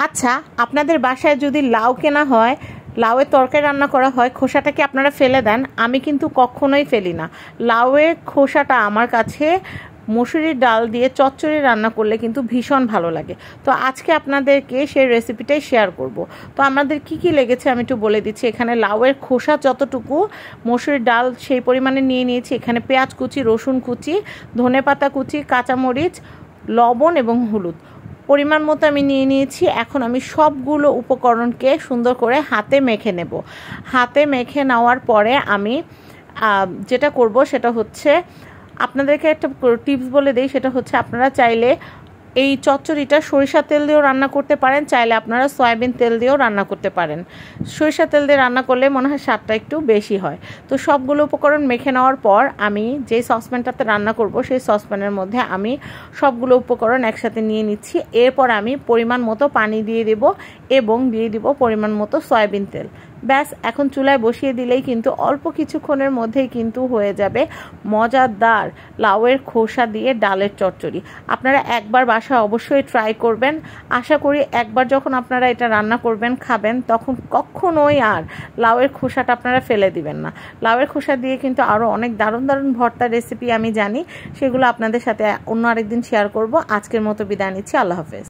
আচ্ছা, আপনাদের বাসায় যদি লাউ কেনা হয়, লাউয়ের তরকারি রান্না করা হয়, খোসাটা কি আপনারা ফেলে দেন? আমি কিন্তু কখনোই ফেলি না। লাউয়ের খোসাটা আমার কাছে মসুরির ডাল দিয়ে চচ্চড়ি রান্না করলে কিন্তু ভীষণ ভালো লাগে। তো আজকে আপনাদেরকে সেই রেসিপিটাই শেয়ার করব। তো আমাদের কি লেগেছে আমি একটু বলে দিচ্ছি। এখানে লাউয়ের খোসা যতটুকু, মসুরির ডাল সেই পরিমাণে নিয়ে নিয়েছি। এখানে পেঁয়াজ কুচি, রসুন কুচি, ধনেপাতা কুচি, কাঁচামরিচ, লবণ এবং হলুদ পরিমাণ মতো আমি নিয়ে নিয়েছি। এখন আমি সবগুলো উপকরণকে সুন্দর করে হাতে মেখে নেব। হাতে মেখে নেওয়ার পরে আমি যেটা করব সেটা হচ্ছে, আপনাদেরকে একটা টিপস বলে দিই। সেটা হচ্ছে, আপনারা চাইলে এই চচ্চড়িটা সরিষা তেল দিয়েও রান্না করতে পারেন, চাইলে আপনারা সয়াবিন তেল দিয়েও রান্না করতে পারেন। সরিষা তেল দিয়ে রান্না করলে মনে হয় স্বাদটা একটু বেশি হয়। তো সবগুলো উপকরণ মেখে নেওয়ার পর আমি যে সসপ্যানটাতে রান্না করব সেই সসপ্যানের মধ্যে আমি সবগুলো উপকরণ একসাথে নিয়ে নিচ্ছি। এরপর আমি পরিমাণ মতো পানি দিয়ে দেব এবং দিয়ে দিব পরিমাণ মতো সয়াবিন তেল। ব্যাস, এখন চুলায় বসিয়ে দিলেই কিন্তু অল্প কিছুক্ষণের মধ্যেই কিন্তু হয়ে যাবে মজাদার লাউয়ের খোসা দিয়ে ডালের চচ্চড়ি। আপনারা একবার বাসায় অবশ্যই ট্রাই করবেন। আশা করি একবার যখন আপনারা এটা রান্না করবেন, খাবেন, তখন কখনোই আর লাউয়ের খোসাটা আপনারা ফেলে দিবেন না। লাউয়ের খোসা দিয়ে কিন্তু আরও অনেক দারুণ দারুণ ভর্তা রেসিপি আমি জানি, সেগুলো আপনাদের সাথে অন্য আরেকদিন শেয়ার করব। আজকের মতো বিদায় নিচ্ছি। আল্লাহ হাফেজ।